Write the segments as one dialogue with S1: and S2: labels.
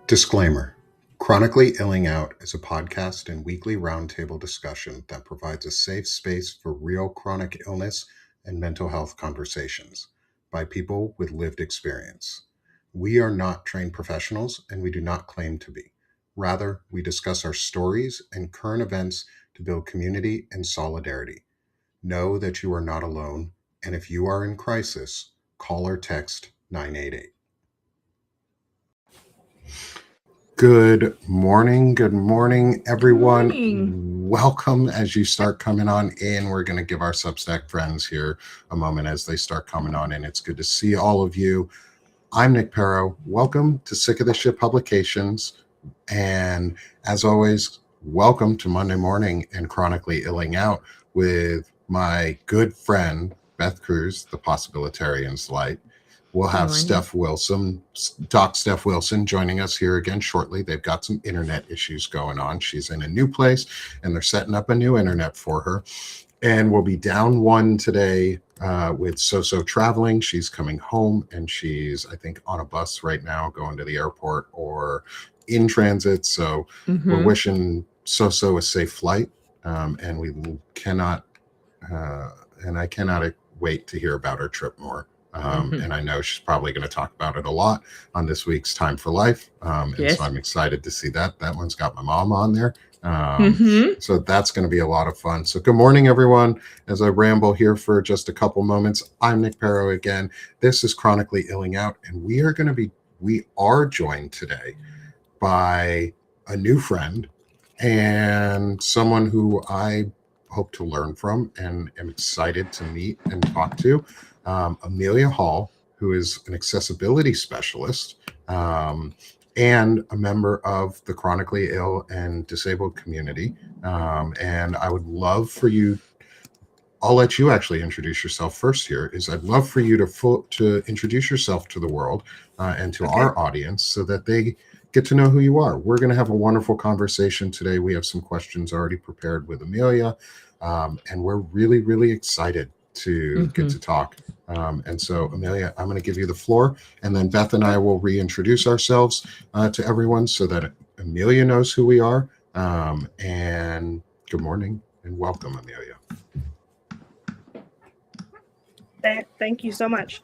S1: Disclaimer: Chronically Illing Out is a podcast and weekly roundtable discussion that provides a safe space for real chronic illness and mental health conversations by people with lived experience. We are not trained professionals and we do not claim to be. Rather, we discuss our stories and current events to build community and solidarity. Know that you are not alone, and if you are in crisis, call or text 988. Good morning, everyone.
S2: Good morning.
S1: Welcome as you start coming on in. We're going to give our Substack friends here a moment as they start coming on in. It's good to see all of you. I'm Nick Paro. Welcome to Sick of the Shit Publications. And as always, welcome to Monday Morning and Chronically Illing Out with my good friend, Beth Cruz, the Possibilitarian's Light. We'll have Doc Steph Wilson, joining us here again shortly. They've got some internet issues going on. She's in a new place, and they're setting up a new internet for her. And we'll be down one today with Soso traveling. She's coming home, and she's, I think, on a bus right now going to the airport or in transit. So we're wishing Soso a safe flight, and we cannot, and I cannot wait to hear about her trip more. And I know she's probably going to talk about it a lot on this week's Time for Life. And so I'm excited to see that. That one's got my mom on there. So that's going to be a lot of fun. So good morning, everyone. As I ramble here for just a couple moments, I'm Nick Paro again. This is Chronically Illing Out, and we are joined today by a new friend and someone who I hope to learn from and am excited to meet and talk to. Amelia Hall, who is an accessibility specialist and a member of the chronically ill and disabled community. And I would love for you, I'll let you actually introduce yourself first here, I'd love for you to introduce yourself to the world and to our audience so that they get to know who you are. We're going to have a wonderful conversation today. We have some questions already prepared with Amelia, and we're really, really excited to get to talk. And so, Amelia, I'm going to give you the floor, and then Beth and I will reintroduce ourselves to everyone so that Amelia knows who we are. And good morning and welcome, Amelia.
S3: Thank you so much.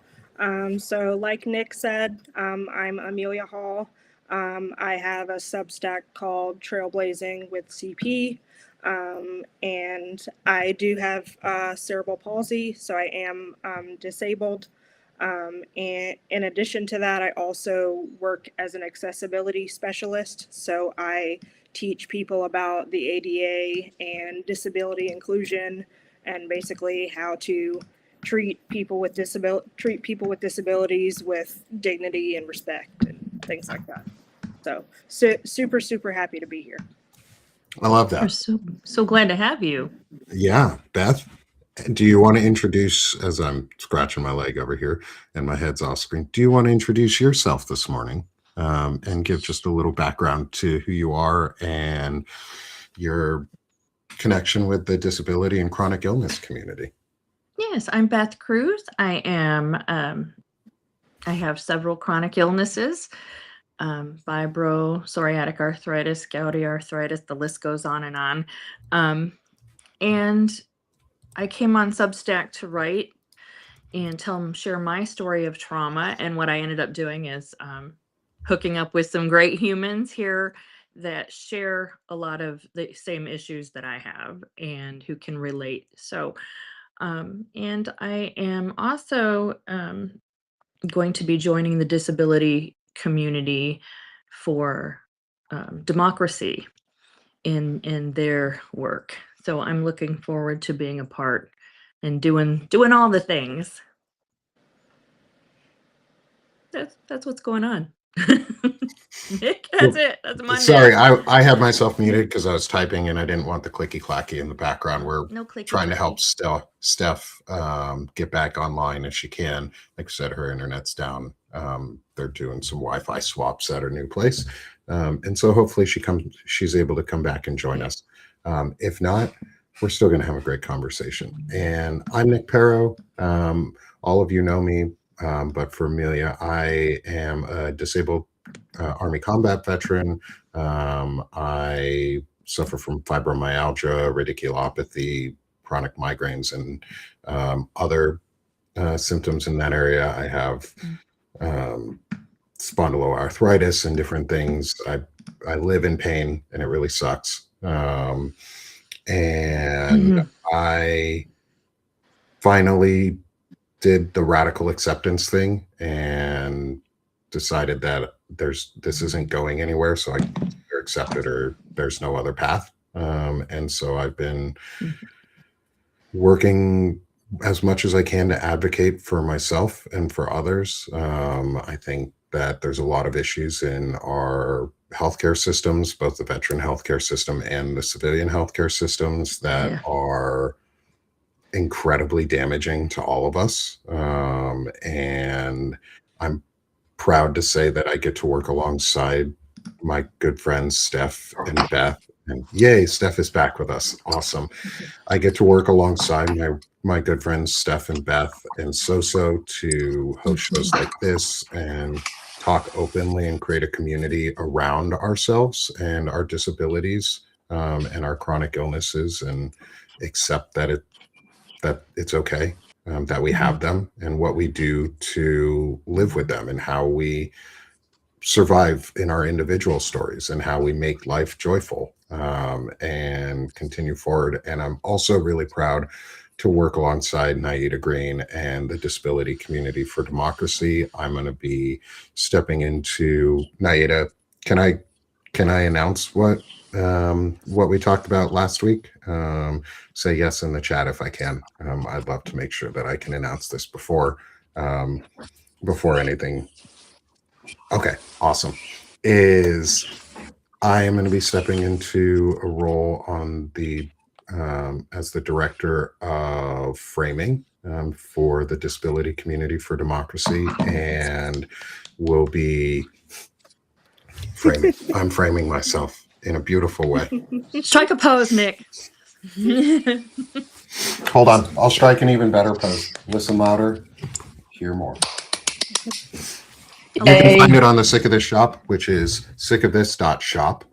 S3: So like Nick said, I'm Amelia Hall. I have a Substack called Trailblazing with CP. And I do have cerebral palsy, so I am disabled. And in addition to that, I also work as an accessibility specialist. So I teach people about the ADA and disability inclusion and basically how to treat people with disabilities with dignity and respect and things like that. So super happy to be here.
S1: I love that.
S2: We're so glad to have you.
S1: Yeah, Beth, do you want to introduce, as I'm scratching my leg over here and my head's off screen, do you want to introduce yourself this morning and give just a little background to who you are and your connection with the disability and chronic illness community?
S2: Yes, I'm Beth Cruz. I have several chronic illnesses. Fibro, psoriatic arthritis, gouty arthritis, the list goes on and on. And I came on Substack to write and share my story of trauma. And what I ended up doing is hooking up with some great humans here that share a lot of the same issues that I have and who can relate. So, and I am also going to be joining the disability community for democracy in their work. So I'm looking forward to being a part and doing all the things. That's what's going on. Nick, that's it. That's Monday.
S1: Sorry, I had myself muted because I was typing and I didn't want the clicky clacky in the background. We're trying to help Steph get back online if she can. Like I said, her internet's down. They're doing some Wi-Fi swaps at her new place, and so hopefully she's able to come back and join us. If not, we're still going to have a great conversation. And I'm Nick Paro. All of you know me, but for Amelia, I am a disabled Army combat veteran. I suffer from fibromyalgia, radiculopathy, chronic migraines, and other symptoms in that area. I have spondyloarthritis and different things. I live in pain, and it really sucks. And I finally did the radical acceptance thing and decided that this isn't going anywhere, so I either accept it or there's no other path. And so I've been working as much as I can to advocate for myself and for others. I think that there's a lot of issues in our healthcare systems, both the veteran healthcare system and the civilian healthcare systems, that are incredibly damaging to all of us. And I'm proud to say that I get to work alongside my good friends, Steph and Beth. And yay, Steph is back with us. Awesome. I get to work alongside my good friends, Steph and Beth and Soso, to host shows like this and talk openly and create a community around ourselves and our disabilities and our chronic illnesses, and accept that it's okay, that we have them, and what we do to live with them, and how we survive in our individual stories, and how we make life joyful and continue forward. And I'm also really proud to work alongside Naida Green and the Disability Community for Democracy. I'm going to be stepping into Naida. Can I announce what we talked about last week? Say yes in the chat if I can. I'd love to make sure that I can announce this before anything. Okay, awesome. I am going to be stepping into a role on the as the director of framing for the Disability Community for Democracy, and will be framing. I'm framing myself in a beautiful way.
S2: Strike a pose, Nick.
S1: Hold on, I'll strike an even better pose. Listen louder, hear more. You can find it on the Sick of This shop, which is sickofthis.shop,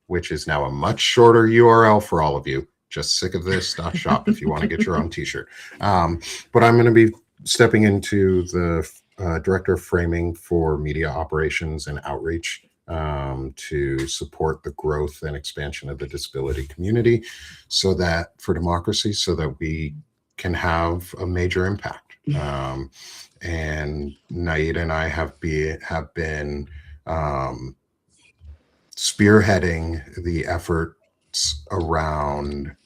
S1: which is now a much shorter URL for all of you. Just sickofthis.shop if you want to get your own t-shirt. But I'm going to be stepping into the director of framing for media operations and outreach to support the growth and expansion of the disability community, so that for democracy, so that we can have a major impact. And Naida and I have been spearheading the efforts around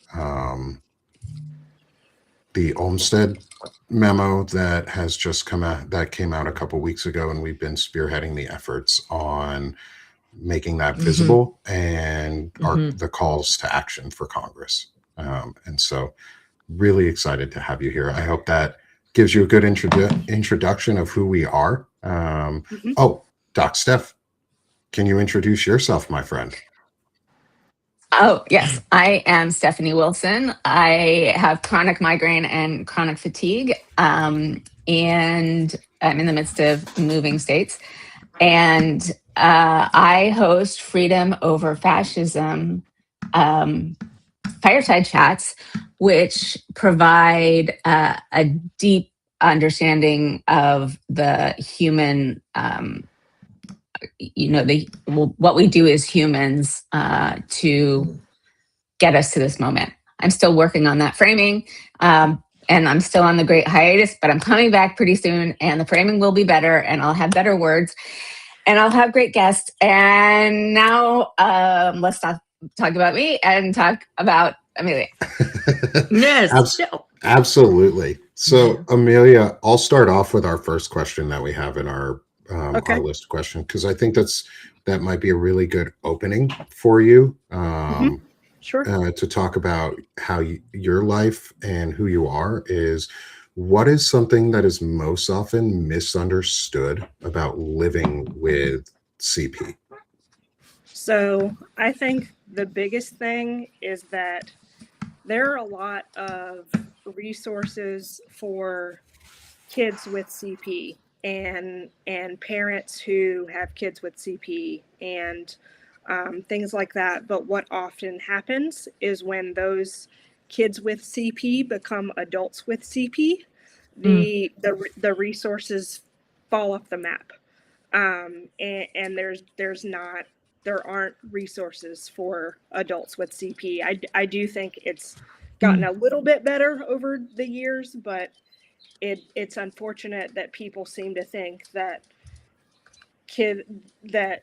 S1: the Olmsted memo that has just come out, that came out a couple weeks ago, and we've been spearheading the efforts on making that visible and the calls to action for Congress. And so really excited to have you here. I hope that gives you a good introduction of who we are. Oh, Doc Steph, can you introduce yourself, my friend?
S4: Oh, yes. I am Stephanie Wilson. I have chronic migraine and chronic fatigue, and I'm in the midst of moving states. And I host Freedom Over Fascism fireside chats, which provide a deep understanding of the human what we do as humans to get us to this moment. I'm still working on that framing, and I'm still on the great hiatus, but I'm coming back pretty soon, and the framing will be better, and I'll have better words, and I'll have great guests. And now let's talk about me and talk about Amelia.
S2: Yes.
S1: Absolutely. So Amelia, I'll start off with our first question that we have in our list question, because I think that might be a really good opening for you. Sure. To talk about how your life and who you are is. What is something that is most often misunderstood about living with CP?
S3: So I think the biggest thing is that there are a lot of resources for kids with CP. and parents who have kids with CP and things like that. But what often happens is when those kids with CP become adults with CP, the resources fall off the map, and there aren't resources for adults with CP. I do think it's gotten a little bit better over the years, but it's unfortunate that people seem to think that they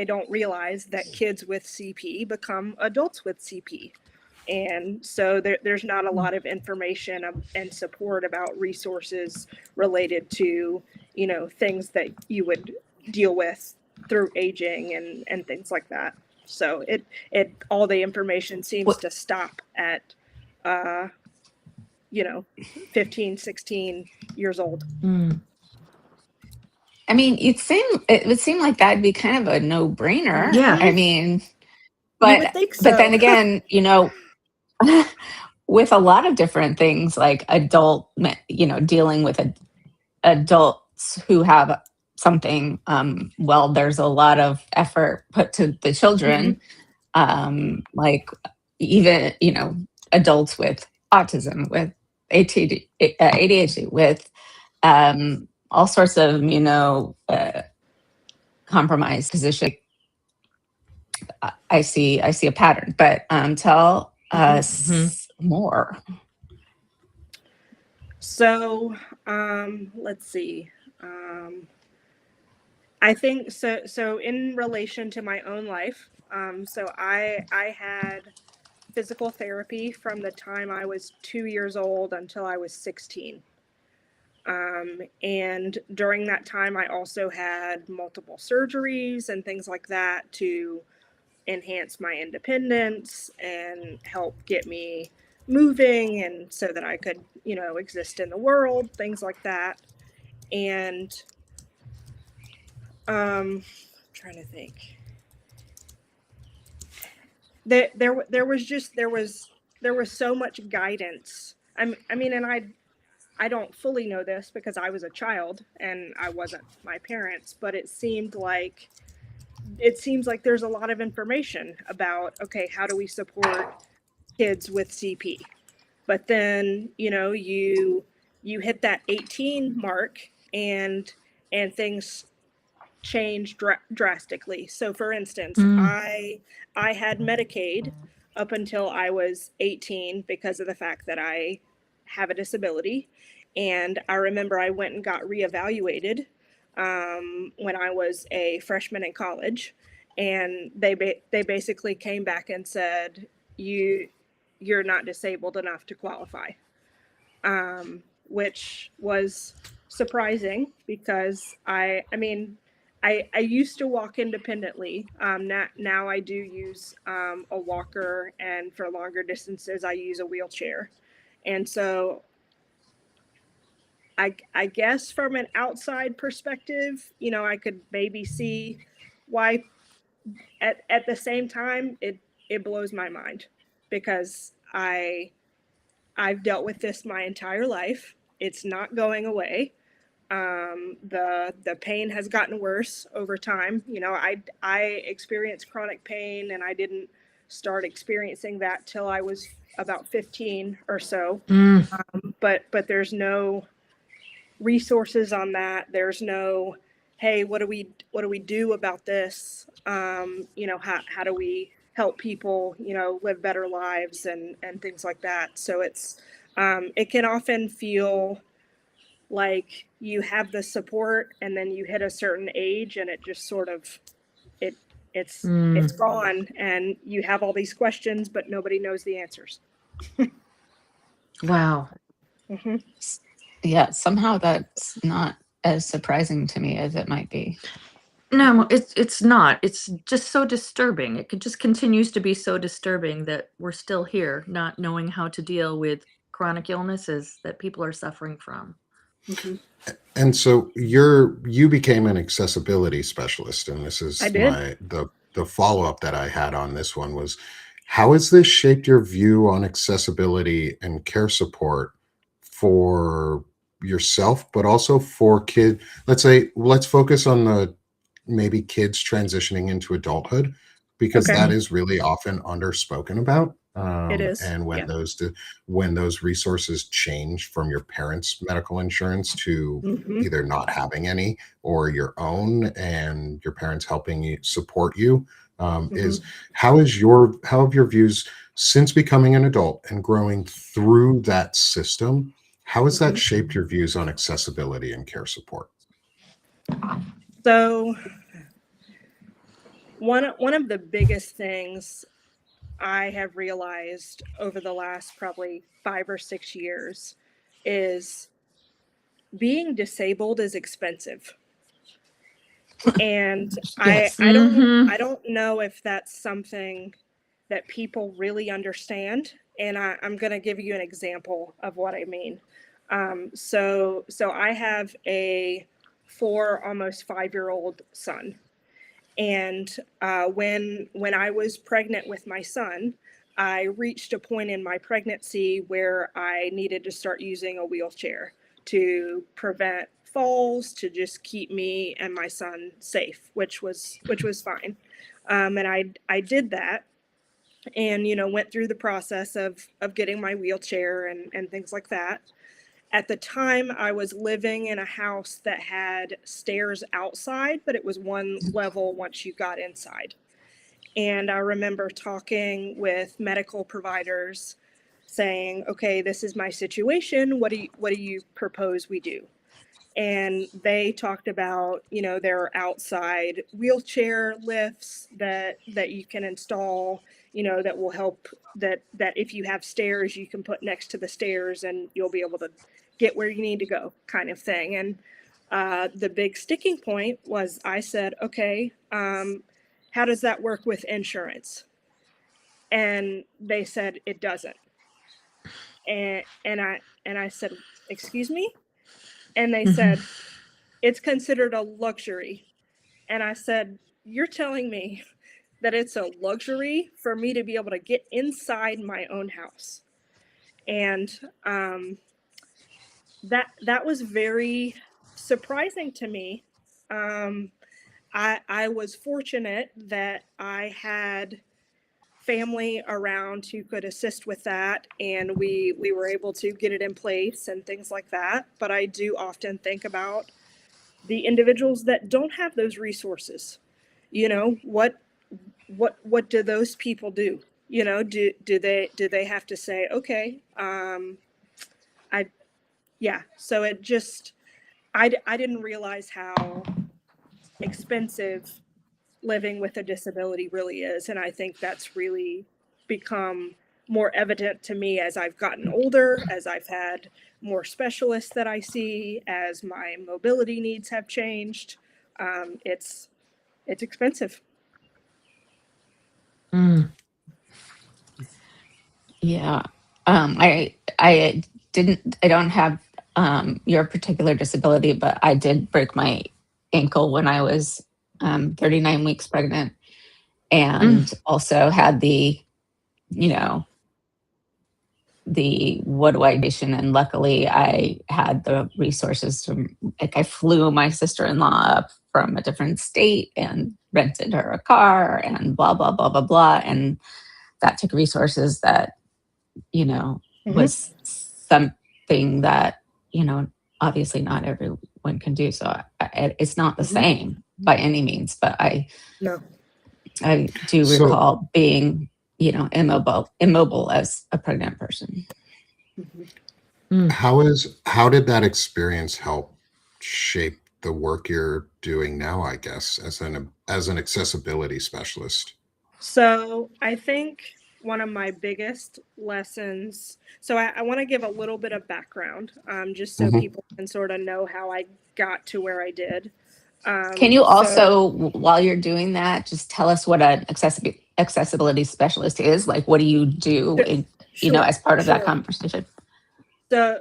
S3: don't realize that kids with CP become adults with CP. And so there's not a lot of information and support about resources related to, things that you would deal with through aging and things like that. So all the information seems to stop at, 15, 16 years old.
S4: I mean, it would seem like that'd be kind of a no-brainer.
S2: Yeah.
S4: I mean,
S3: You
S4: but
S3: would think so.
S4: but then again, with a lot of different things like dealing with adults who have something, well, there's a lot of effort put to the children, like even, adults with autism, with ADHD, with all sorts of, compromised position. I see a pattern, but tell us more.
S3: So, let's see. I think so in relation to my own life, so I had physical therapy from the time I was 2 years old until I was 16. And during that time, I also had multiple surgeries and things like that to enhance my independence and help get me moving and so that I could, exist in the world, things like that. And trying to think. There was so much guidance. I mean, and I don't fully know this because I was a child and I wasn't my parents, but it seems like there's a lot of information about, okay, how do we support kids with CP? But then, you hit that 18 mark and things change drastically. So for instance, I had Medicaid up until I was 18 because of the fact that I have a disability. And I remember I went and got reevaluated when I was a freshman in college, and they basically came back and said, you're not disabled enough to qualify, which was surprising because I used to walk independently. Now I do use a walker, and for longer distances I use a wheelchair. And so I guess from an outside perspective, I could maybe see why. At the same time, it blows my mind because I've dealt with this my entire life. It's not going away. The pain has gotten worse over time. I experienced chronic pain, and I didn't start experiencing that till I was about 15 or so. But there's no resources on that. There's no, hey, what do we do about this? How do we help people, live better lives and things like that. So it can often feel like you have the support and then you hit a certain age and it just sort of, it's gone, and you have all these questions, but nobody knows the answers.
S2: Wow.
S4: Yeah, somehow that's not as surprising to me as it might be.
S2: No, it's not. It's just so disturbing. It just continues to be so disturbing that we're still here, not knowing how to deal with chronic illnesses that people are suffering from.
S1: And so you became an accessibility specialist, and this is
S3: I did.
S1: the follow-up that I had on this one was, how has this shaped your view on accessibility and care support for yourself, but also for let's focus on the maybe kids transitioning into adulthood, because
S3: Okay.
S1: that is really often underspoken about.
S3: It is.
S1: And when
S3: Yeah.
S1: when those resources change from your parents' medical insurance to
S3: Hmm.
S1: either not having any or your own, and your parents helping you support you,
S3: Hmm.
S1: is how have your views since becoming an adult and growing through that system? How has that
S3: Hmm.
S1: shaped your views on accessibility and care support?
S3: So one of the biggest things I have realized over the last probably 5 or 6 years is being disabled is expensive. And
S4: Yes.
S3: I don't know if that's something that people really understand. And I'm going to give you an example of what I mean. So I have a almost 5-year-old son. And when I was pregnant with my son, I reached a point in my pregnancy where I needed to start using a wheelchair to prevent falls, to just keep me and my son safe, which was fine. And I did that, and went through the process of getting my wheelchair and things like that. At the time, I was living in a house that had stairs outside, but it was one level once you got inside. And I remember talking with medical providers saying, okay, this is my situation. What do you propose we do? And they talked about, there are outside wheelchair lifts that you can install, that will help, that if you have stairs, you can put next to the stairs and you'll be able to get where you need to go, kind of thing. And the big sticking point was, I said, okay, how does that work with insurance? And they said it doesn't. And I said, excuse me? And they said, it's considered a luxury. And I said, you're telling me that it's a luxury for me to be able to get inside my own house? And that was very surprising to me. I was fortunate that I had family around who could assist with that, and we were able to get it in place and things like that. But I do often think about the individuals that don't have those resources. What do those people do? Do they have to say, okay, I yeah. So it just, I didn't realize how expensive living with a disability really is. And I think that's really become more evident to me as I've gotten older, as I've had more specialists that I see, as my mobility needs have changed. It's expensive.
S4: Yeah. I don't have your particular disability, but I did break my ankle when I was 39 weeks pregnant, and also had you know, the what do I do? And luckily I had the resources from, like, I flew my sister-in-law up from a different state and rented her a car and blah, blah, blah, blah, blah. And that took resources that, was something that, obviously not everyone can do. So it's not the same by any means, but I
S3: No.
S4: do
S1: So
S4: recall being, immobile as a pregnant person.
S1: how did that experience help shape the work you're doing now, I guess, as an accessibility specialist?
S3: So I think one of my biggest lessons, so I want to give a little bit of background, just so
S1: Hmm.
S3: people can sort of know how I got to where I did.
S4: Can you
S3: So
S4: also, while you're doing that, just tell us what an accessibility specialist is? Like, what do you do,
S3: sure,
S4: as part of that
S3: sure.
S4: conversation?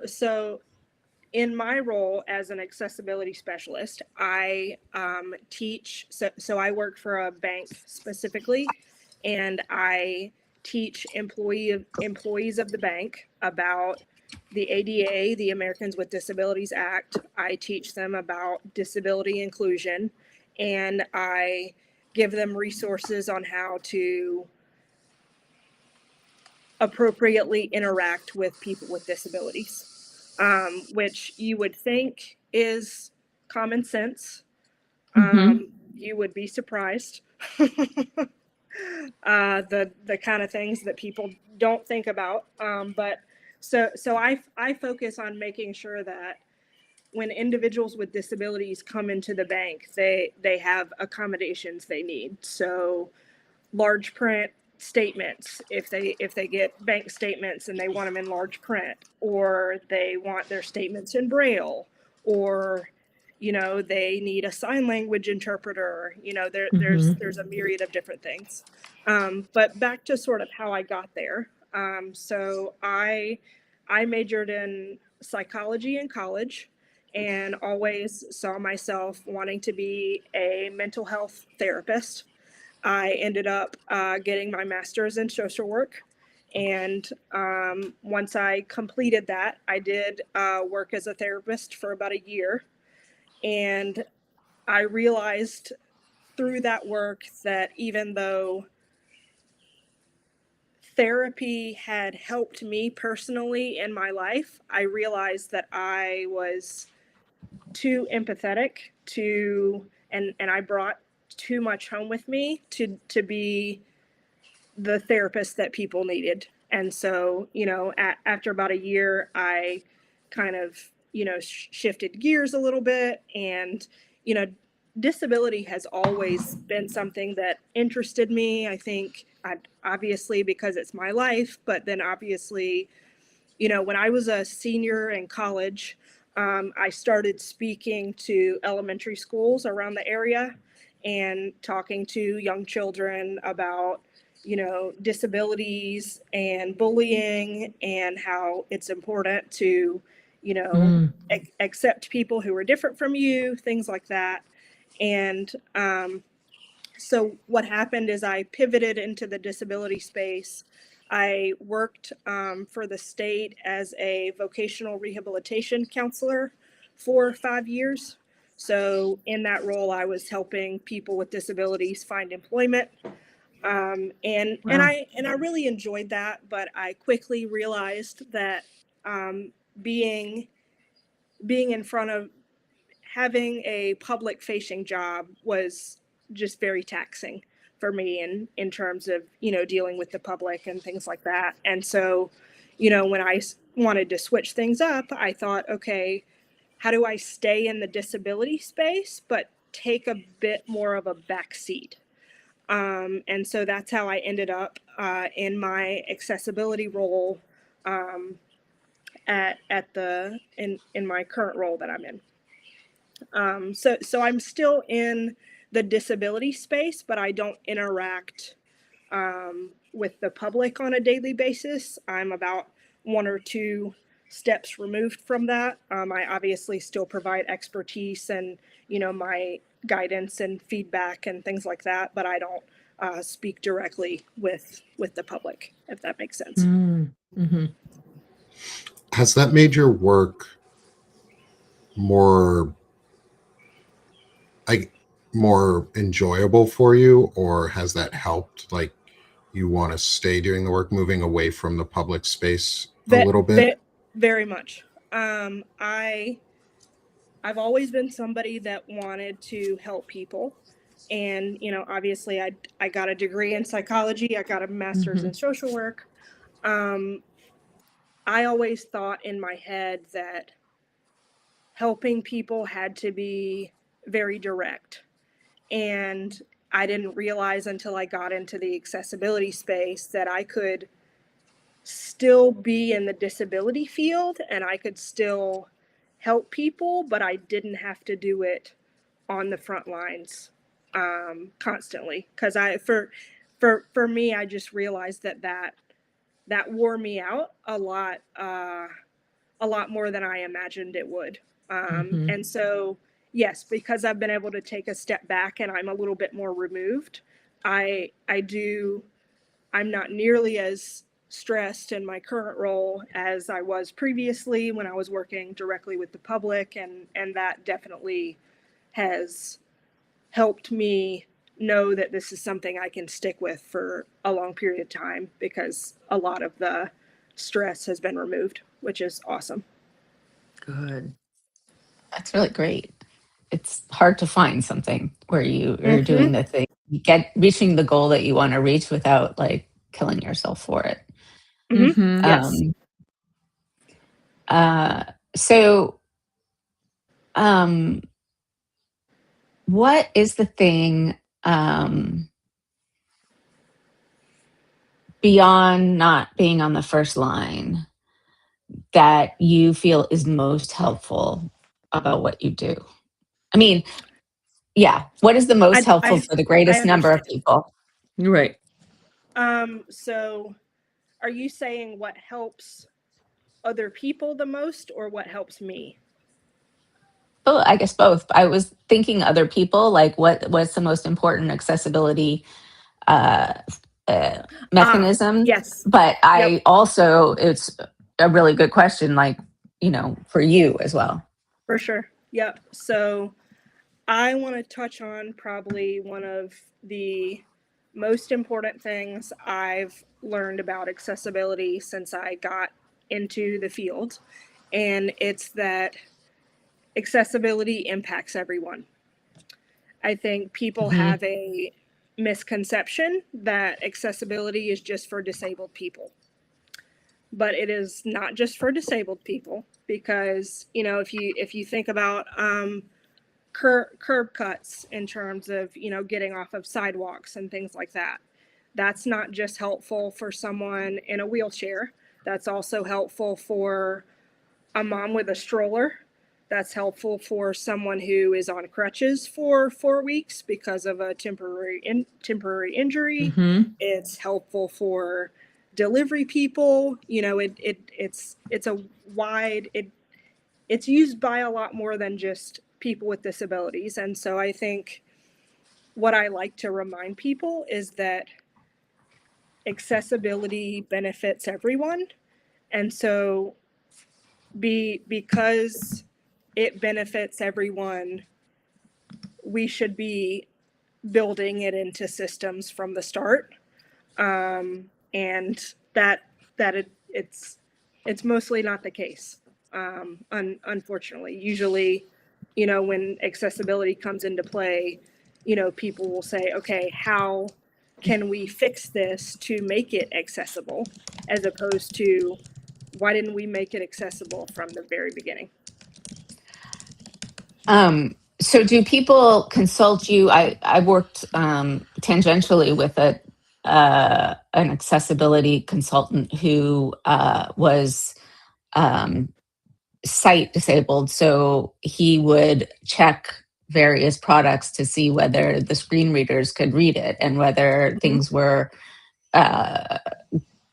S3: So in my role as an accessibility specialist, I teach. So I work for a bank specifically, and I teach employees of the bank about the ADA, the Americans with Disabilities Act. I teach them about disability inclusion, and I give them resources on how to appropriately interact with people with disabilities, which you would think is common sense. You would be surprised. The kind of things that people don't think about. But I focus on making sure that when individuals with disabilities come into the bank, they have accommodations they need. So large print statements, if they get bank statements and they want them in large print, or they want their statements in Braille, or they need a sign language interpreter. There's a myriad of different things. But back to sort of how I got there. So I majored in psychology in college, and always saw myself wanting to be a mental health therapist. I ended up getting my master's in social work. And once I completed that, I did work as a therapist for about a year. And I realized through that work that even though therapy had helped me personally in my life, I realized that I was too empathetic and I brought too much home with me to be the therapist that people needed. And so, after about a year, I kind of, shifted gears a little bit. And, disability has always been something that interested me. I think obviously because it's my life, but then obviously, when I was a senior in college, I started speaking to elementary schools around the area and talking to young children about disabilities and bullying, and how it's important to, accept people who are different from you, things like that. And so what happened is I pivoted into the disability space. I worked for the state as a vocational rehabilitation counselor for 5 years. So in that role, I was helping people with disabilities find employment. And I really enjoyed that, but I quickly realized that being in front of having a public facing job was just very taxing for me in terms of dealing with the public and things like that. And so when I wanted to switch things up, I thought, okay, how do I stay in the disability space but take a bit more of a back seat? And so that's how I ended up in my accessibility role in my current role that I'm in. So I'm still in the disability space, but I don't interact with the public on a daily basis. I'm about 1 or 2 steps removed from that. I obviously still provide expertise and my guidance and feedback and things like that, but I don't speak directly with the public, if that makes sense.
S2: Mm-hmm.
S1: Has that made your work more more enjoyable for you, or has that helped, like, you want to stay doing the work, moving away from the public space a little bit?
S3: Very much. I've always been somebody that wanted to help people. And, obviously I got a degree in psychology. I got a master's in social work. I always thought in my head that helping people had to be very direct. And I didn't realize until I got into the accessibility space that I could still be in the disability field and I could still help people, but I didn't have to do it on the front lines constantly. Because for me, I just realized that wore me out a lot more than I imagined it would. And so, yes, because I've been able to take a step back and I'm a little bit more removed, I'm not nearly as stressed in my current role as I was previously when I was working directly with the public, and that definitely has helped me know that this is something I can stick with for a long period of time because a lot of the stress has been removed, which is awesome.
S2: Good.
S4: That's really great. It's hard to find something where you're doing the thing, reaching the goal that you want to reach without like killing yourself for it.
S2: Mhm.
S3: Yes.
S4: So, what is the thing beyond not being on the first line that you feel is most helpful about what you do? I mean, yeah, what is the most helpful for the greatest number of people?
S2: Right.
S3: So are you saying what helps other people the most or what helps me?
S4: Oh, I guess both. I was thinking other people, like what's the most important accessibility uh, mechanism?
S3: Yes.
S4: But
S3: Yep.
S4: I also, it's a really good question, like, for you as well.
S3: For sure. Yep. So I want to touch on probably one of the most important things I've learned about accessibility since I got into the field. And it's that accessibility impacts everyone. I think people have a misconception that accessibility is just for disabled people. But it is not just for disabled people because, if you think about curb cuts in terms of, getting off of sidewalks and things like that, that's not just helpful for someone in a wheelchair. That's also helpful for a mom with a stroller. That's helpful for someone who is on crutches for 4 weeks because of a temporary injury. It's helpful for delivery people. It's a wide it's used by a lot more than just people with disabilities. And so I think what I like to remind people is that accessibility benefits everyone. And so because it benefits everyone, we should be building it into systems from the start. And it's mostly not the case. Unfortunately, usually, when accessibility comes into play, people will say, okay, how can we fix this to make it accessible, as opposed to why didn't we make it accessible from the very beginning?
S4: So do people consult you? I worked tangentially with an accessibility consultant who was sight disabled. So he would check various products to see whether the screen readers could read it and whether things were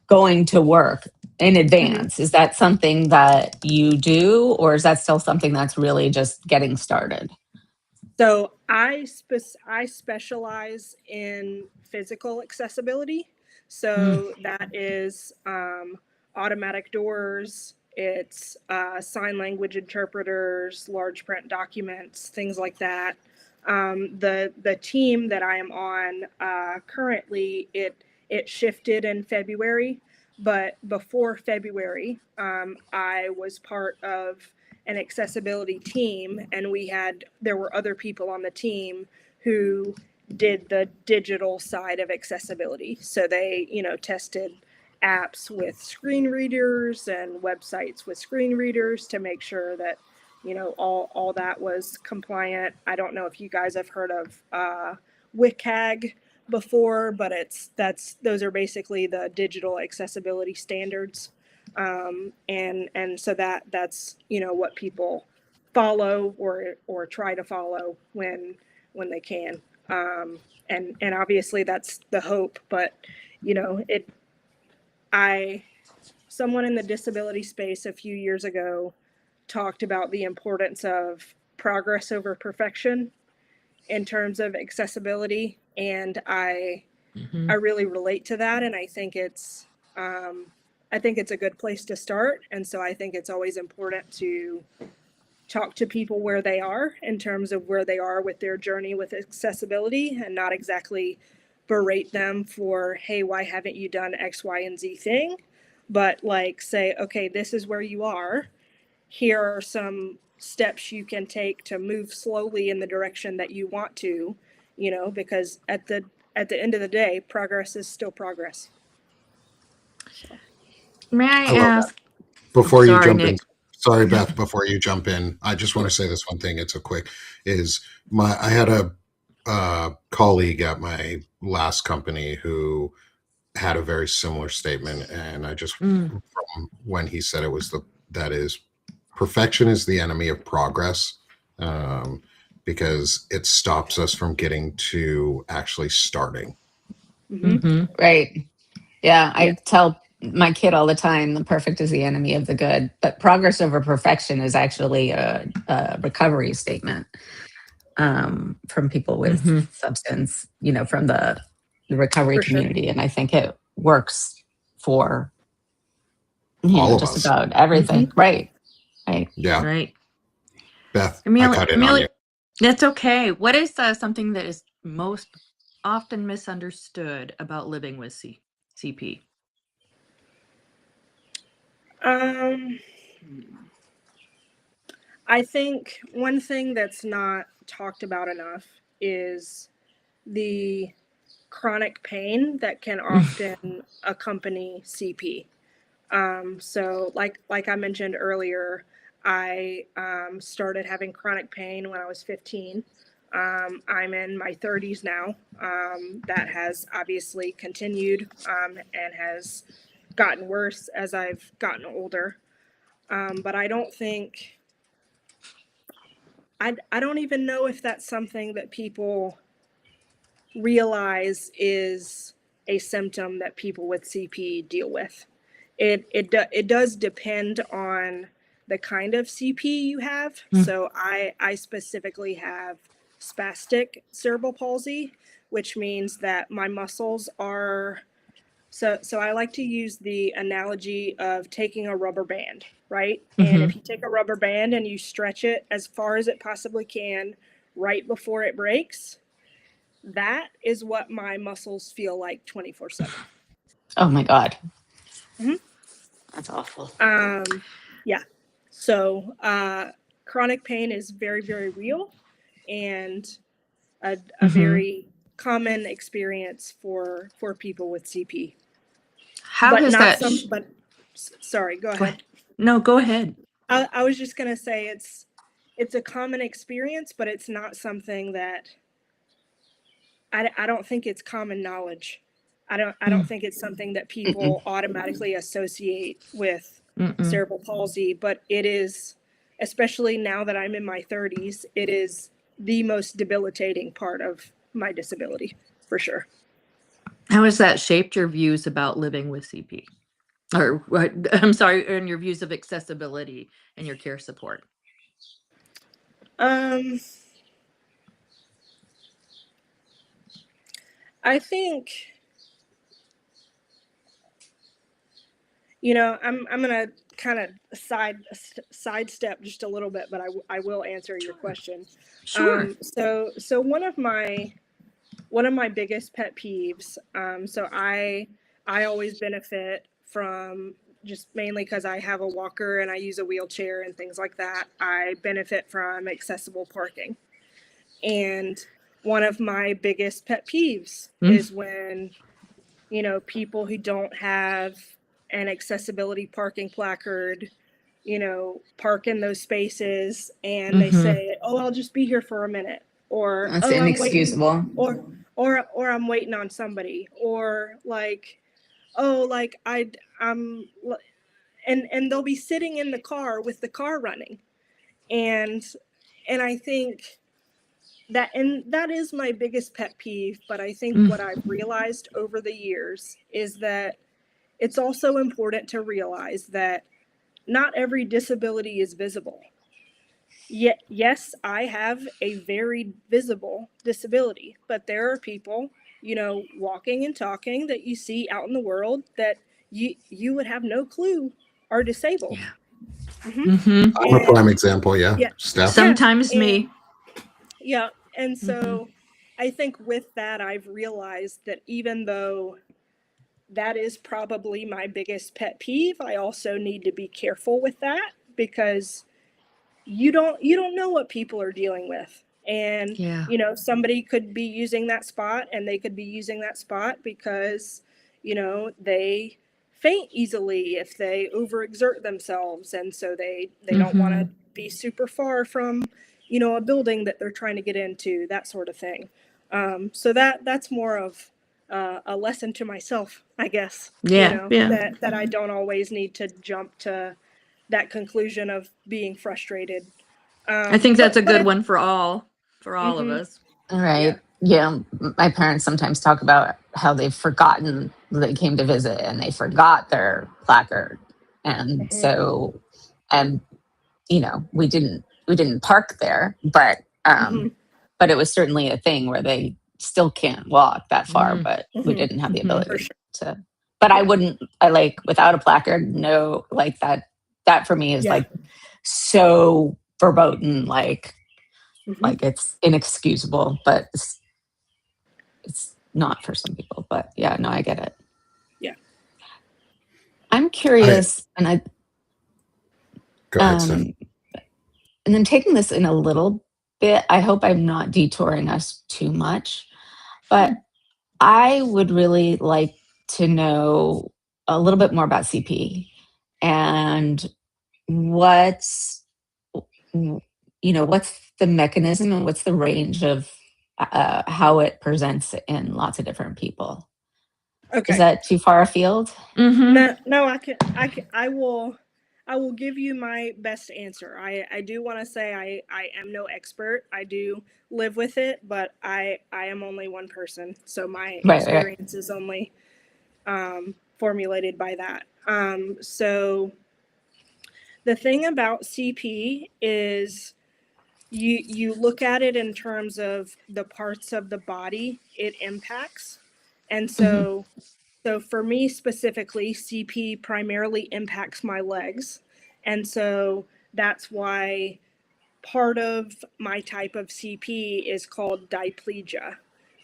S4: going to work in advance. Is that something that you do, or is that still something that's really just getting started?
S3: So I specialize in physical accessibility. So that is automatic doors, it's sign language interpreters, large print documents, things like that. The team that I am on currently, it shifted in February, but before February, I was part of an accessibility team, and there were other people on the team who did the digital side of accessibility. So they, tested apps with screen readers and websites with screen readers to make sure that, all that was compliant. I don't know if you guys have heard of WCAG before, but those are basically the digital accessibility standards. And so that's what people follow or try to follow when they can. And obviously that's the hope, but someone in the disability space a few years ago talked about the importance of progress over perfection in terms of accessibility, and I really relate to that, and I think it's I think it's a good place to start. And so I think it's always important to talk to people where they are in terms of where they are with their journey with accessibility, and not exactly berate them for, hey, why haven't you done X, Y, and Z thing? But like say, okay, this is where you are. Here are some steps you can take to move slowly in the direction that you want to, because at the end of the day, progress is still progress.
S2: May I
S1: I love that.
S2: ask?
S1: Before you
S2: Sorry,
S1: jump in,
S2: Nick.
S1: sorry, Beth, before you jump in, I just want to say this one thing. It's a quick, I had a colleague at my last company who had a very similar statement. And I just, from when he said it was that is, perfection is the enemy of progress, because it stops us from getting to actually starting.
S4: Right. Yeah, I tell my kid all the time, the perfect is the enemy of the good. But progress over perfection is actually a recovery statement from people with substance, from the recovery
S3: For sure.
S4: community. And I think it works for,
S1: All of
S4: just
S1: us.
S4: about everything. Right. Right.
S1: Yeah.
S2: Right.
S1: Beth, I
S2: Amelia,
S1: cut in on you.
S2: that's okay. What is something that is most often misunderstood about living with CP?
S3: I think one thing that's not talked about enough is the chronic pain that can often accompany CP. So like I mentioned earlier, I started having chronic pain when I was 15. I'm in my 30s now. That has obviously continued and has gotten worse as I've gotten older. But I don't think, I don't even know if that's something that people realize is a symptom that people with CP deal with. It does depend on the kind of CP you have. So I specifically have spastic cerebral palsy, which means that my muscles are, so I like to use the analogy of taking a rubber band, right? And if you take a rubber band and you stretch it as far as it possibly can right before it breaks, that is what my muscles feel like 24/7.
S4: Oh my God.
S2: That's awful.
S3: Yeah. So chronic pain is very, very real, and a very common experience for people with CP.
S2: How
S3: But
S2: has
S3: not
S2: that?
S3: some. But sorry, go ahead.
S2: No, go ahead.
S3: I was just gonna say it's a common experience, but it's not something that I don't think it's common knowledge. I don't think it's something that people automatically associate with cerebral palsy, but it is, especially now that I'm in my 30s, it is the most debilitating part of my disability, for sure.
S2: How has that shaped your views about living with CP? Or what? I'm sorry, and your views of accessibility and your care support?
S3: I think, I'm gonna kind of sidestep just a little bit, but I will answer your question.
S2: Sure.
S3: So one of my biggest pet peeves. So I always benefit from, just mainly because I have a walker and I use a wheelchair and things like that. I benefit from accessible parking. And one of my biggest pet peeves is when, people who don't have an accessibility parking placard, park in those spaces and they say, "Oh, I'll just be here for a minute," or
S4: That's
S3: "Oh, I'm waiting,"
S4: inexcusable.
S3: or "I'm waiting on somebody," or like, "Oh, like I'm," and they'll be sitting in the car with the car running, and I think that is my biggest pet peeve. But I think what I've realized over the years is that it's also important to realize that not every disability is visible. Yet, yes, I have a very visible disability, but there are people, walking and talking that you see out in the world that you would have no clue are disabled.
S2: Yeah.
S3: Mhm.
S2: Mhm.
S1: I'm a prime example. Yeah.
S3: Yeah.
S1: Steph.
S2: Sometimes
S3: and-
S2: me.
S3: Yeah. And so I think with that, I've realized that even though that is probably my biggest pet peeve, I also need to be careful with that, because you don't know what people are dealing with. And
S2: Yeah.
S3: somebody could be using that spot, and they could be using that spot because they faint easily if they overexert themselves, and so they don't want to be super far from a building that they're trying to get into, that sort of thing. So that's more of a lesson to myself, I guess.
S2: Yeah. Yeah.
S3: That I don't always need to jump to that conclusion of being frustrated.
S2: I think that's a good
S3: I-
S2: one for all of
S3: Mhm.
S2: us.
S4: All right. Yeah. My parents sometimes talk about how they've forgotten they came to visit and they forgot their placard. And
S3: Mhm.
S4: so, and we didn't park there, but
S3: Mhm.
S4: but it was certainly a thing where they still can't walk that far,
S2: Mhm.
S4: but we
S3: Mhm.
S4: didn't have the
S2: Mhm.
S3: For
S4: ability
S3: sure.
S4: to. But I like without a placard, no, like that for me is
S3: Yeah.
S4: like so verboten, like
S3: Mhm.
S4: it's inexcusable, but it's not for some people. But yeah, no, I get it.
S3: Yeah.
S4: I'm curious, and I
S1: Go ahead, Steph.
S4: and then taking this in a little bit, I hope I'm not detouring us too much, but I would really like to know a little bit more about CP and what's what's the mechanism and what's the range of how it presents in lots of different people.
S3: Okay.
S4: Is that too far afield?
S3: No, I will give you my best answer. I do want to say I am no expert. I do live with it, but I am only one person, so my
S4: Right.
S3: experience is only formulated by that. So the thing about CP is you look at it in terms of the parts of the body it impacts, and so for me specifically, CP primarily impacts my legs. And so that's why part of my type of CP is called diplegia,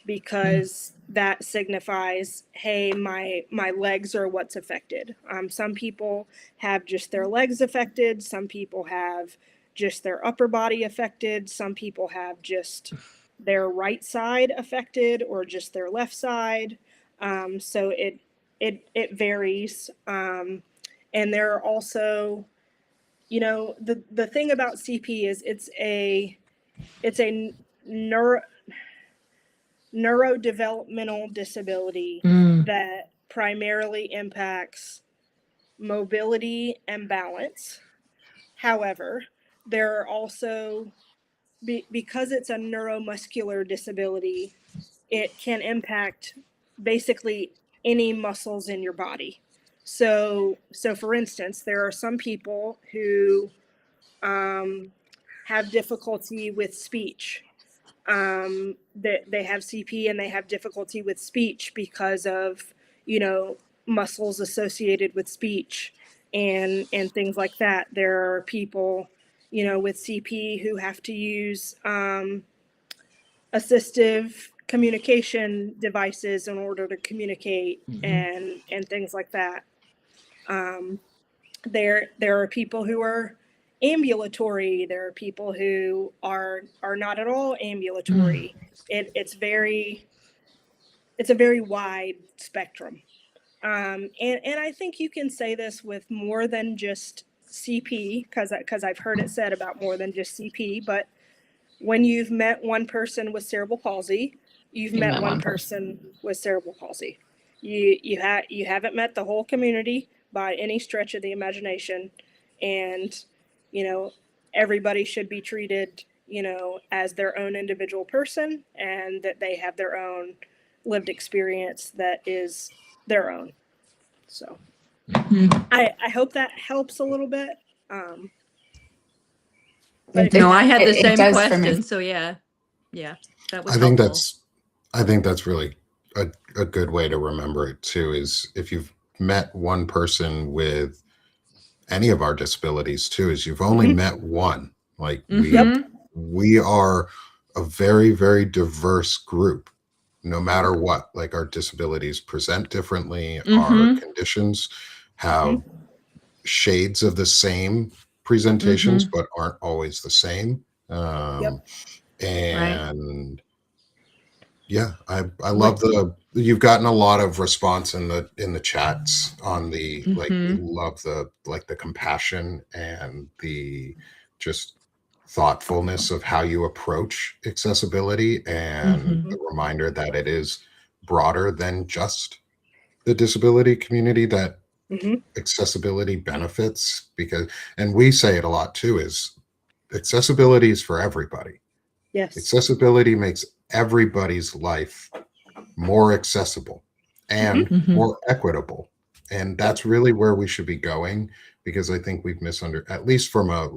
S3: because that signifies, hey, my legs are what's affected. Some people have just their legs affected. Some people have just their upper body affected. Some people have just their right side affected, or just their left side. So it varies. And there are also, the thing about CP is it's a neurodevelopmental disability that primarily impacts mobility and balance. However, there are also, because it's a neuromuscular disability, it can impact basically any muscles in your body. So for instance, there are some people who have difficulty with speech. They have CP and they have difficulty with speech because of, muscles associated with speech and things like that. There are people, with CP who have to use assistive communication devices in order to communicate and things like that. There are people who are ambulatory. There are people who are not at all ambulatory. It's a very wide spectrum. And I think you can say this with more than just CP, because I've heard it said about more than just CP. But when you've met one person with cerebral palsy, you've met one person with cerebral palsy. You haven't met the whole community by any stretch of the imagination, and everybody should be treated as their own individual person, and that they have their own lived experience that is their own. So I hope that helps a little bit. But
S2: No, I had the
S4: It
S2: same
S4: does for me.
S2: question. So yeah, that was
S1: I think
S2: helpful.
S1: I think that's really a good way to remember it too, is if you've met one person with any of our disabilities too, is you've only met one. Like we are a very, very diverse group, no matter what. Like our disabilities present differently, our conditions have shades of the same presentations, but aren't always the same. And yeah, I love you've gotten a lot of response in the chats on the like, we love the compassion and the just thoughtfulness of how you approach accessibility, and the reminder that it is broader than just the disability community that accessibility benefits. Because, and we say it a lot too, is accessibility is for everybody.
S3: Yes.
S1: Accessibility makes everybody's life more accessible and more equitable. And that's really where we should be going, because I think we've at least from a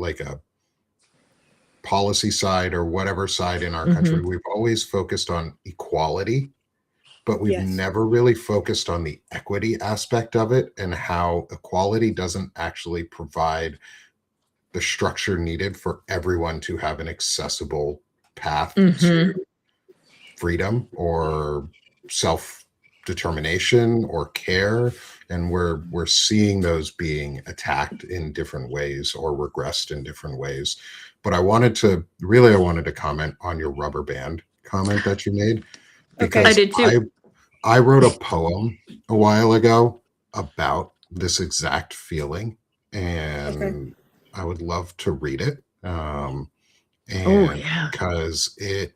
S1: policy side or whatever side in our country, we've always focused on equality, but we've never really focused on the equity aspect of it, and how equality doesn't actually provide the structure needed for everyone to have an accessible path to freedom or self-determination or care. And we're seeing those being attacked in different ways or regressed in different ways. But I wanted to comment on your rubber band comment that you made, because
S2: I did too.
S1: I wrote a poem a while ago about this exact feeling, and I would love to read it. Because it,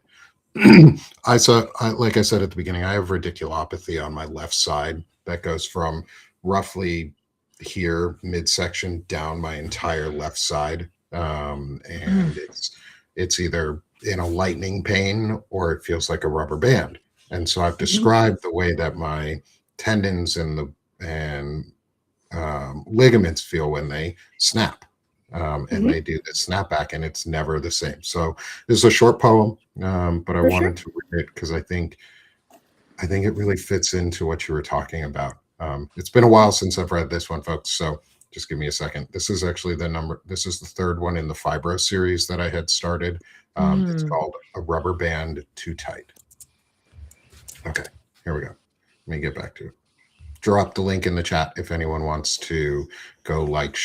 S1: like I said at the beginning, I have radiculopathy on my left side that goes from roughly here midsection down my entire left side, and it's either in a lightning pain or it feels like a rubber band. And so I've described the way that my tendons and ligaments feel when they snap. And they do the snapback, and it's never the same. So this is a short poem, but I wanted to read it because I think it really fits into what you were talking about. It's been a while since I've read this one, folks, so just give me a second. This is actually this is the third one in the Fibro series that I had started. It's called A Rubber Band Too Tight. Okay, here we go. Let me get back to it. Drop the link in the chat if anyone wants to go like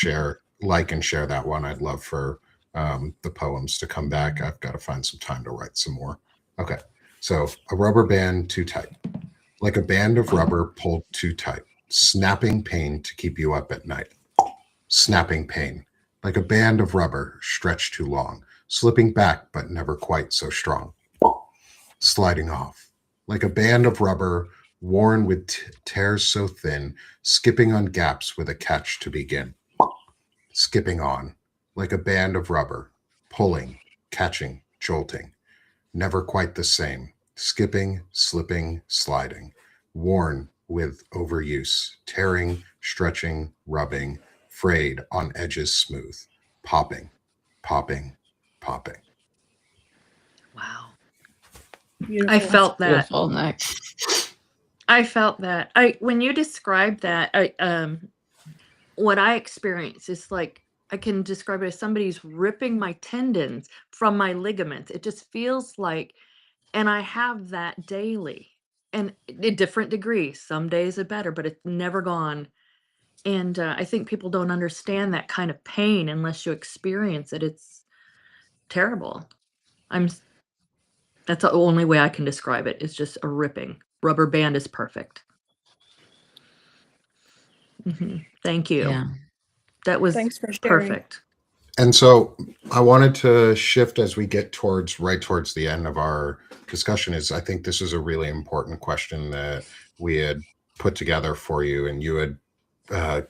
S1: and share that one. I'd love for the poems to come back. I've got to find some time to write some more. Okay, so a rubber band too tight, like a band of rubber pulled too tight, snapping pain to keep you up at night. Snapping pain, like a band of rubber stretched too long, slipping back but never quite so strong. Sliding off, like a band of rubber worn with tears so thin, skipping on gaps with a catch to begin. Skipping on, like a band of rubber, pulling, catching, jolting, never quite the same, skipping, slipping, sliding, worn with overuse, tearing, stretching, rubbing, frayed on edges smooth, popping, popping, popping.
S2: Wow.
S3: Beautiful.
S2: I felt that.
S4: Beautiful, Nick.
S2: I felt that. When you described that, what I experience is like, I can describe it as somebody's ripping my tendons from my ligaments. It just feels like, and I have that daily, and in different degrees. Some days are better, but it's never gone. And I think people don't understand that kind of pain unless you experience it. It's terrible. That's the only way I can describe it. It's just a ripping. Rubber band is perfect. Thank you.
S4: Yeah.
S2: That was
S3: Thanks for sharing.
S2: perfect.
S1: And so I wanted to shift as we get towards the end of our discussion. Is I think this is a really important question that we had put together for you, and you had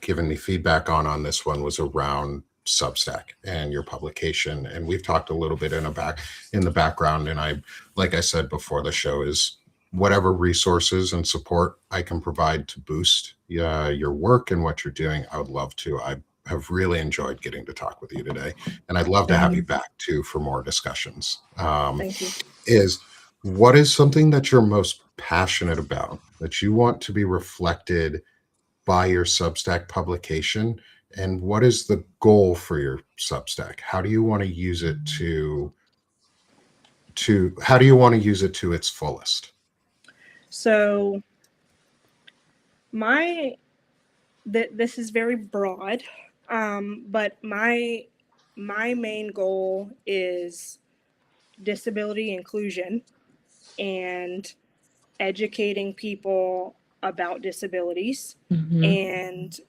S1: given me feedback on this one, was around Substack and your publication. And we've talked a little bit in the background. And like I said before the show, is whatever resources and support I can provide to boost your work and what you're doing, I would love to. I have really enjoyed getting to talk with you today, and I'd love to have you back too for more discussions.
S3: Thank you.
S1: What is something that you're most passionate about, that you want to be reflected by your Substack publication, and what is the goal for your Substack? How do you want to use it to how do you want to use it to its fullest?
S3: So this is very broad, but my main goal is disability inclusion and educating people about disabilities,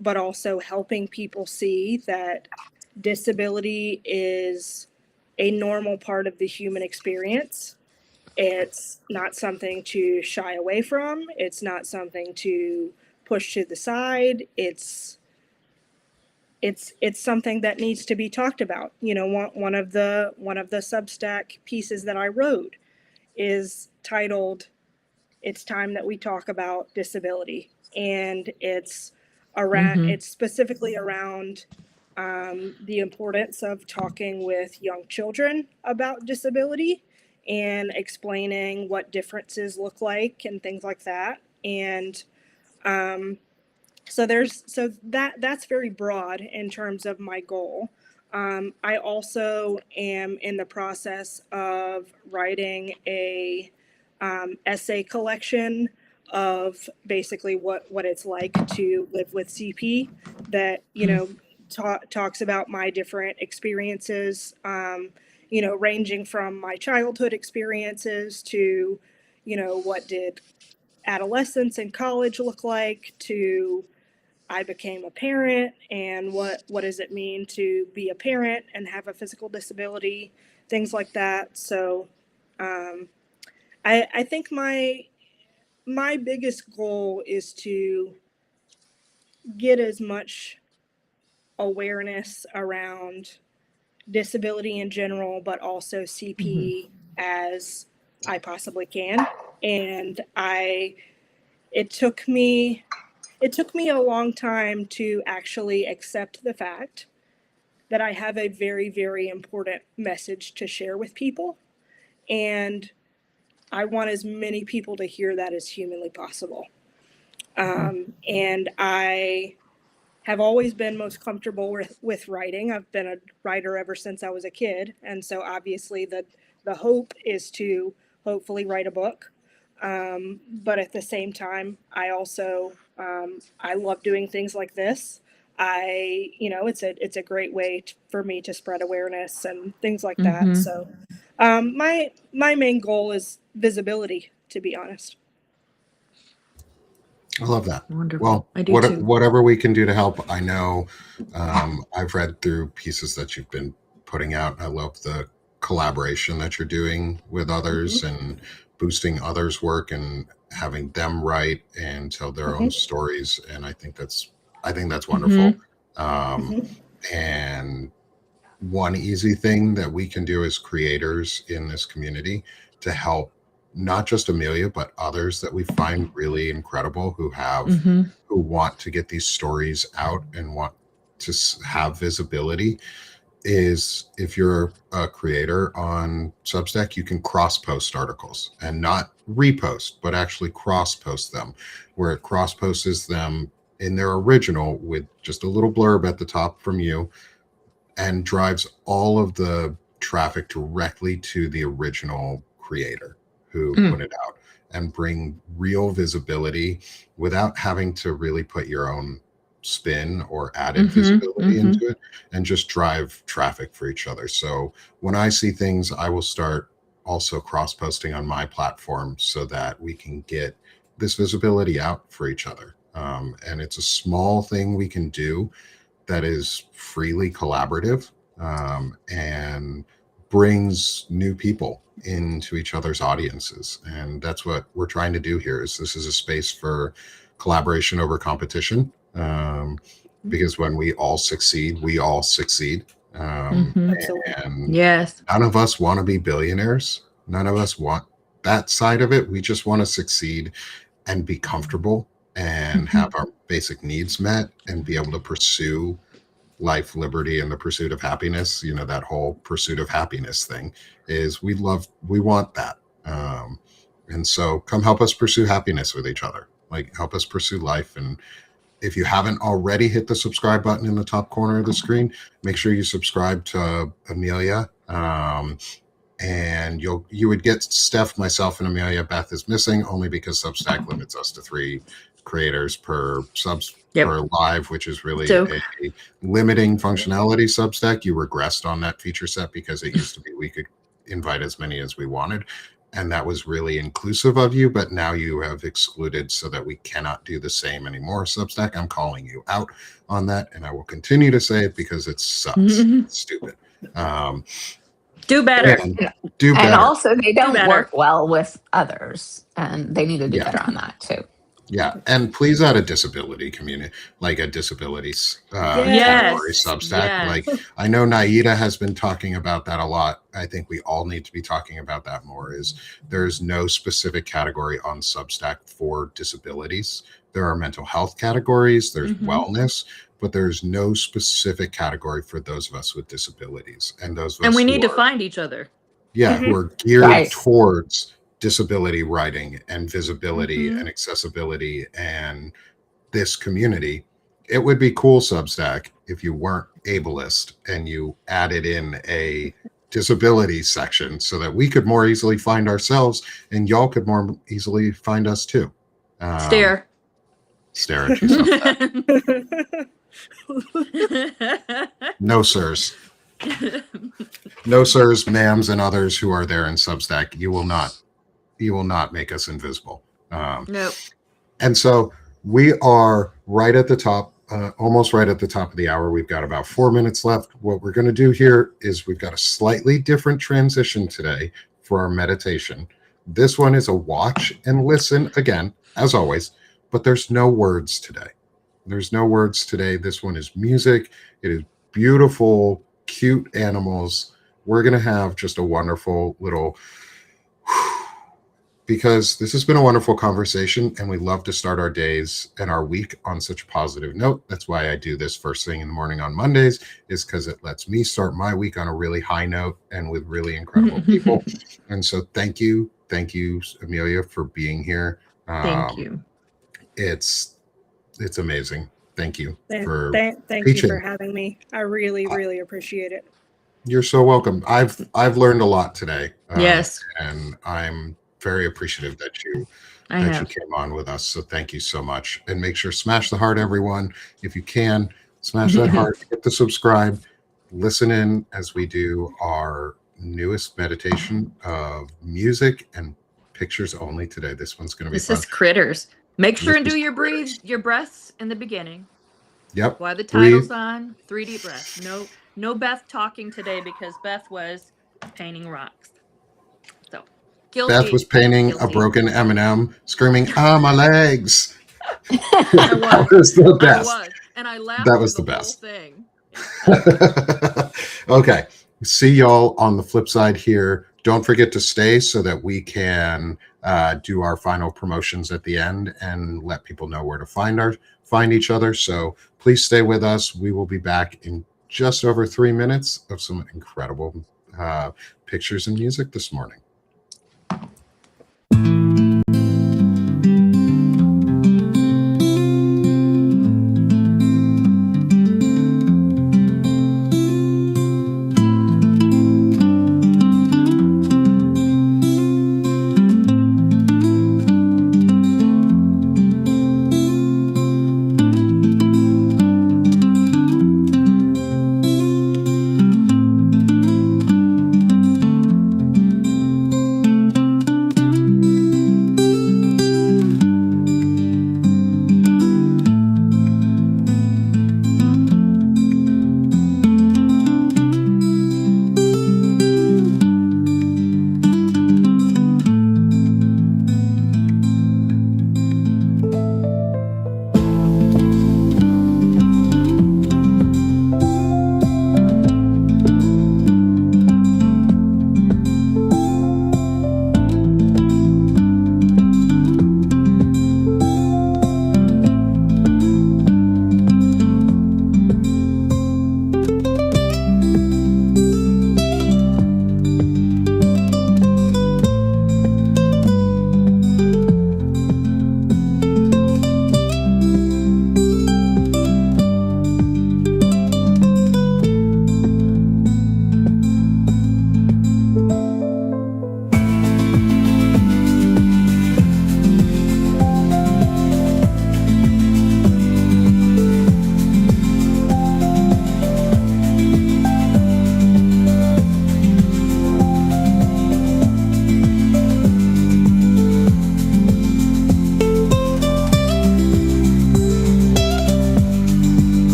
S3: but also helping people see that disability is a normal part of the human experience. It's not something to shy away from. It's not something to push to the side. It's something that needs to be talked about. You know, one of the Substack pieces that I wrote is titled "It's Time That We Talk About Disability," and it's around. It's specifically around the importance of talking with young children about disability and explaining what differences look like and things like that. And so that's very broad in terms of my goal. I also am in the process of writing a essay collection of basically what it's like to live with CP, that, you know, talks about my different experiences, you know, ranging from my childhood experiences to, you know, what did adolescence and college look like, to I became a parent, and what does it mean to be a parent and have a physical disability, things like that. So I think my biggest goal is to get as much awareness around disability in general, but also CP as I possibly can. And it took me a long time to actually accept the fact that I have a very, very important message to share with people. And I want as many people to hear that as humanly possible. And I have always been most comfortable with writing. I've been a writer ever since I was a kid. And so obviously the hope is to hopefully write a book. But at the same time, I also, I love doing things like this. It's a great way for me to spread awareness and things like that. So my main goal is visibility, to be honest.
S1: I love that.
S2: Wonderful.
S1: Well,
S2: I do too.
S1: whatever we can do to help. I know I've read through pieces that you've been putting out. I love the collaboration that you're doing with others and boosting others' work and having them write and tell their own stories. And I think that's wonderful. And one easy thing that we can do as creators in this community to help not just Amelia, but others that we find really incredible who want to get these stories out and want to have visibility, is if you're a creator on Substack, you can cross-post articles and not repost, but actually cross-post them, where it cross-posts them in their original with just a little blurb at the top from you and drives all of the traffic directly to the original creator who put it out, and bring real visibility without having to really put your own spin or added visibility into it, and just drive traffic for each other. So when I see things, I will start also cross-posting on my platform so that we can get this visibility out for each other. And it's a small thing we can do that is freely collaborative, and brings new people into each other's audiences. And that's what we're trying to do here. This is a space for collaboration over competition, because when we all succeed, we all succeed. And
S2: yes,
S1: none of us want to be billionaires. None of us want that side of it. We just want to succeed and be comfortable and have our basic needs met and be able to pursue life, liberty, and the pursuit of happiness. You know, that whole pursuit of happiness thing is we want that. And so come help us pursue happiness with each other. Like, help us pursue life and If you haven't already hit the subscribe button in the top corner of the screen, make sure you subscribe to Amelia. And you would get Steph, myself, and Amelia. Beth is missing only because Substack limits us to 3 creators per per live, which is really a limiting functionality. Substack, you regressed on that feature set because it used to be we could invite as many as we wanted, and that was really inclusive of you, but now you have excluded so that we cannot do the same anymore. Substack, I'm calling you out on that, and I will continue to say it because it sucks. It's stupid.
S2: Do better.
S1: Do better.
S4: And also, they don't
S2: better.
S4: work well with others, and they need to do
S1: Yeah.
S4: better on that too.
S1: Yeah, and please add a disability community, like a disabilities
S2: Yes.
S1: category Substack.
S2: Yes.
S1: Like, I know Naida has been talking about that a lot. I think we all need to be talking about that more. Is there's no specific category on Substack for disabilities. There are mental health categories, there's wellness, but there's no specific category for those of us with disabilities. And those of us
S2: And we
S1: who
S2: need to
S1: are-
S2: find each other.
S1: yeah, who are geared
S4: Right.
S1: towards disability writing and visibility and accessibility and this community. It would be cool, Substack, if you weren't ableist and you added in a disability section so that we could more easily find ourselves and y'all could more easily find us too.
S2: Stare.
S1: Stare at yourself. No, sirs. No, sirs, ma'ams, and others who are there in Substack. You will not make us invisible.
S2: Nope.
S1: And so we are right at the top, almost right at the top of the hour. We've got about 4 minutes left. What we're going to do here is we've got a slightly different transition today for our meditation. This one is a watch and listen again, as always, but there's no words today. There's no words today. This one is music. It is beautiful, cute animals. We're going to have just a wonderful little, because this has been a wonderful conversation and we love to start our days and our week on such a positive note. That's why I do this first thing in the morning on Mondays, is because it lets me start my week on a really high note and with really incredible people. And so thank you, Amelia, for being here.
S2: Thank you.
S1: It's amazing. Thank you for
S3: Thank
S1: teaching.
S3: you for having me. I really appreciate it.
S1: You're so welcome. I've learned a lot today.
S2: Yes.
S1: And I'm very appreciative that you came on with us. So thank you so much. And make sure, smash the heart, everyone. If you can, smash that heart, hit the subscribe, listen in as we do our newest meditation of music and pictures only today. This one's going to be
S2: This
S1: fun.
S2: is critters. Make sure and
S1: This
S2: do
S1: is
S2: your
S1: critters.
S2: your breaths in the beginning.
S1: Yep.
S2: While the
S1: Breathe.
S2: title's on, 3 deep breaths. No Beth talking today because Beth was painting rocks. So guilty.
S1: Beth was painting a
S2: Guilty.
S1: broken M&M, screaming, my legs.
S2: I
S1: That
S2: was.
S1: was the
S2: I
S1: best.
S2: was. And I laughed
S1: That
S2: through
S1: was
S2: the
S1: the
S2: whole
S1: best.
S2: thing.
S1: Okay. See y'all on the flip side here. Don't forget to stay so that we can do our final promotions at the end and let people know where to find each other. So please stay with us. We will be back in just over 3 minutes of some incredible pictures and music this morning.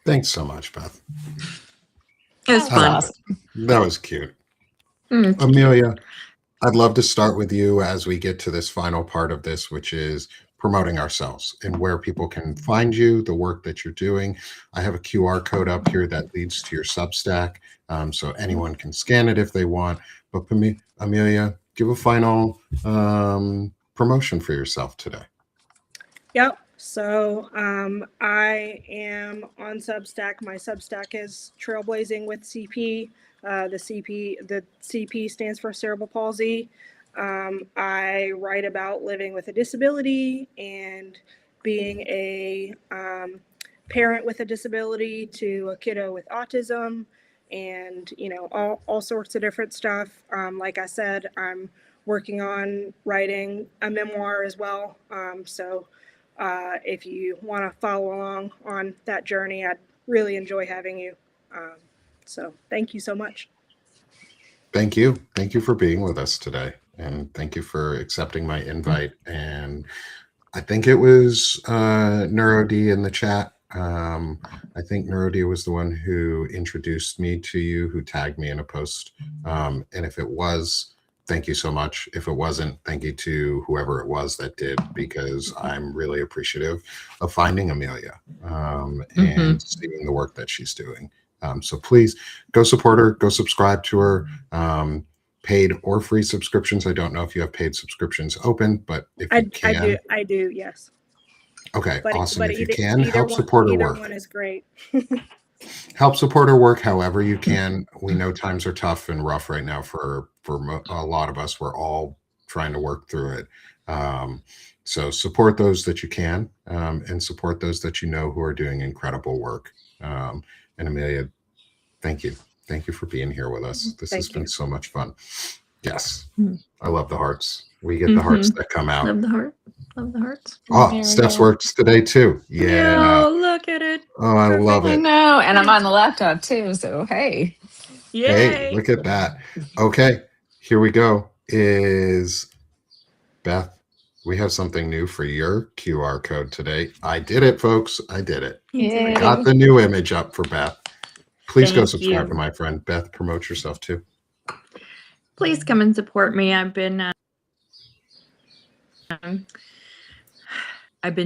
S1: Thanks so much, Beth.
S2: It was
S4: That
S2: fun.
S4: awesome.
S1: That was cute.
S2: Mm.
S1: Amelia, I'd love to start with you as we get to this final part of this, which is promoting ourselves and where people can find you, the work that you're doing. I have a QR code up here that leads to your Substack, so anyone can scan it if they want. But Amelia, give a final promotion for yourself today.
S3: Yep. So I am on Substack. My Substack is Trailblazing with CP. The CP stands for cerebral palsy. I write about living with a disability and being a parent with a disability to a kiddo with autism, and all sorts of different stuff. Like I said, I'm working on writing a memoir as well. If you want to follow along on that journey, I'd really enjoy having you. So thank you so much.
S1: Thank you. Thank you for being with us today. And thank you for accepting my invite. And I think it was NeuroD in the chat. I think NeuroD was the one who introduced me to you, who tagged me in a post. And if it was, thank you so much. If it wasn't, thank you to whoever it was that did, because I'm really appreciative of finding Amelia and seeing the work that she's doing. So please go support her, go subscribe to her. Paid or free subscriptions. I don't know if you have paid subscriptions open, but if you can.
S3: I do, yes.
S1: Okay, awesome. If you
S3: either-
S1: can,
S3: either
S1: help
S3: one-
S1: support her
S3: either
S1: work.
S3: one is great.
S1: Help support her work however you can. We know times are tough and rough right now for a lot of us. We're all trying to work through it. So support those that you can, and support those that you know who are doing incredible work. And Amelia, thank you. Thank you for being here with us. This has been so much fun. Yes. I love the hearts. We get the hearts that come out.
S2: Love the heart. Love the hearts.
S1: Oh, Steph's works today too. Yeah.
S2: Oh, look at it.
S1: Oh, I love
S4: I
S1: it.
S4: know, and I'm on the laptop too, so hey.
S2: Yay.
S1: Hey, look at that. Okay, here we go. Is Beth, we have something new for your QR code today. I did it, folks. I did it.
S4: Yay.
S1: Got the new image up for Beth. Please go
S2: Thank
S1: subscribe
S2: you.
S1: to my friend. Beth, promote yourself too.
S2: Please come and support me. I've been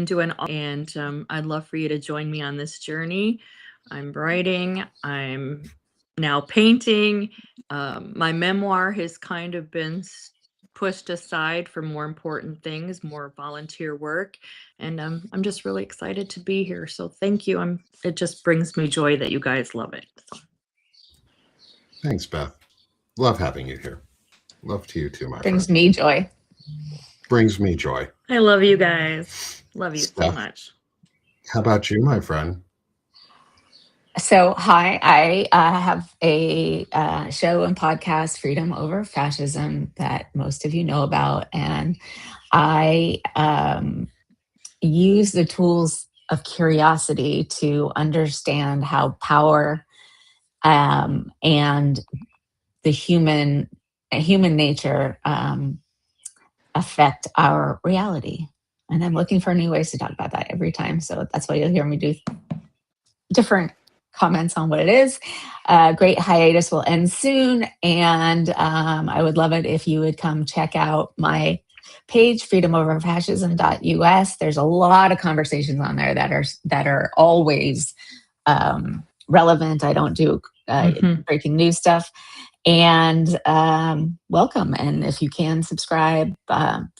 S2: doing, and I'd love for you to join me on this journey. I'm writing. I'm now painting. My memoir has kind of been pushed aside for more important things, more volunteer work, and I'm just really excited to be here. So thank you. It just brings me joy that you guys love it. So.
S1: Thanks, Beth. Love having you here. Love to you too, my
S4: Brings
S1: friend.
S4: me joy.
S1: Brings me joy.
S2: I love you guys. Love you so
S1: Steph.
S2: much.
S1: How about you, my friend?
S4: So, hi, I have a show and podcast, Freedom Over Fascism, that most of you know about. And I use the tools of curiosity to understand how power and the human nature affect our reality. And I'm looking for new ways to talk about that every time. So that's why you'll hear me do different comments on what it is. Great hiatus will end soon. And I would love it if you would come check out my page, freedomoverfascism.us. There's a lot of conversations on there that are always relevant. I don't do breaking news stuff. And welcome. And if you can subscribe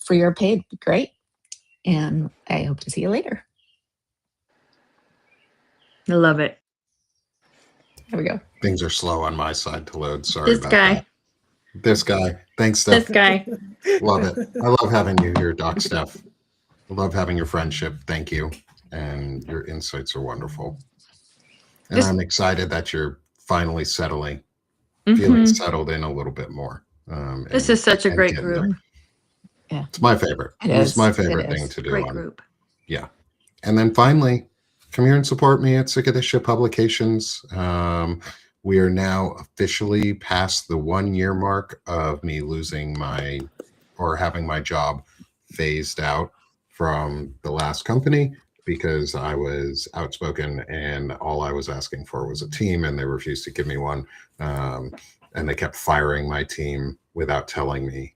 S4: free or paid, great. And I hope to see you later.
S2: I love it.
S4: There we go.
S1: Things are slow on my side to load. Sorry
S2: This
S1: about
S2: guy.
S1: that. This guy. Thanks, Steph.
S2: This guy.
S1: Love it. I love having you here, Doc Steph. I love having your friendship. Thank you. And your insights are wonderful. And I'm excited that you're finally feeling settled in a little bit more.
S2: This is such a great
S1: getting there.
S2: group.
S4: Yeah.
S1: It's my favorite. It's my favorite thing to do.
S2: Great group.
S1: Yeah. And then finally, come here and support me at Sick of This Shit Publications. We are now officially past the 1 year mark of me losing having my job phased out from the last company. because I was outspoken and all I was asking for was a team, and they refused to give me one. And they kept firing my team without telling me.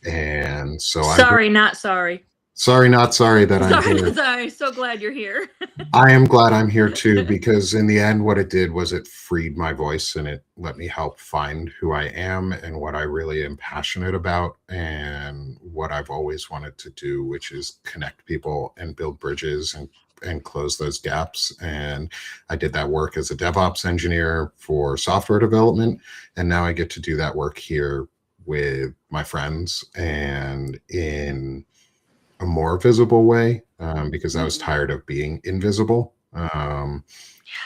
S1: And so
S2: Sorry, not sorry.
S1: sorry, not sorry that I'm
S2: Sorry,
S1: here.
S2: not sorry. So glad you're here.
S1: I am glad I'm here too, because in the end, what it did was it freed my voice and it let me help find who I am and what I really am passionate about and what I've always wanted to do, which is connect people and build bridges and close those gaps. And I did that work as a DevOps engineer for software development. And now I get to do that work here with my friends and in a more visible way, because I was tired of being invisible.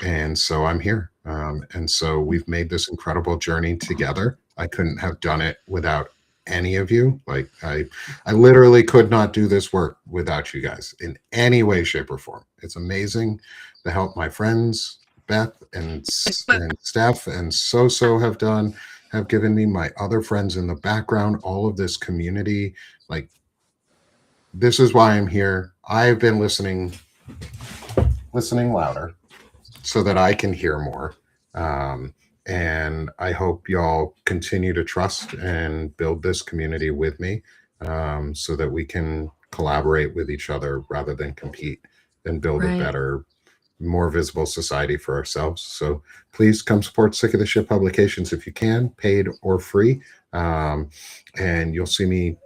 S1: And so I'm here. And so we've made this incredible journey together. I couldn't have done it without any of you. Like I literally could not do this work without you guys in any way, shape, or form. It's amazing the help my friends, Beth and Steph and Soso have given me, my other friends in the background, all of this community. Like, this is why I'm here. I've been listening louder so that I can hear more. And I hope y'all continue to trust and build this community with me, so that we can collaborate with each other rather than compete and build a better, more visible society for ourselves. So please come support Sick of the Shit publications if you can, paid or free. And you'll see me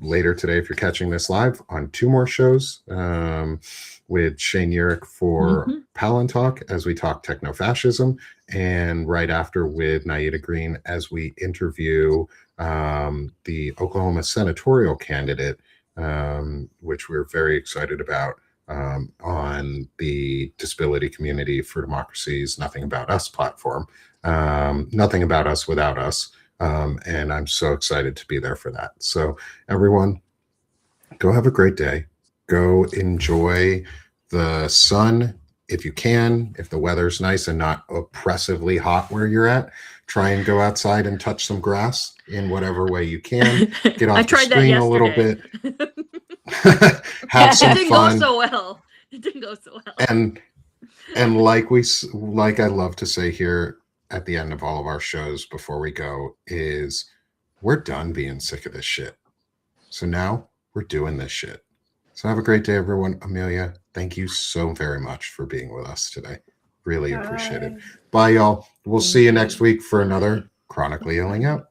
S1: later today, if you're catching this live, on 2 more shows with Shane Urich for Palin Talk as we talk techno-fascism, and right after with Naida Green as we interview the Oklahoma senatorial candidate, which we're very excited about, on the Disability Community for Democracy's Nothing About Us platform. Nothing About Us Without Us. And I'm so excited to be there for that. So everyone, go have a great day. Go enjoy the sun if you can. If the weather's nice and not oppressively hot where you're at, try and go outside and touch some grass in whatever way you can. Get off the screen a little bit. Have some
S2: It didn't
S1: fun.
S2: go so well. It didn't go so well.
S1: And like I love to say here at the end of all of our shows before we go is, we're done being sick of this shit. So now we're doing this shit. So have a great day, everyone. Amelia, thank you so very much for being with us today. Really appreciate it. Bye, y'all. We'll see you next week for another Chronically Yelling Out.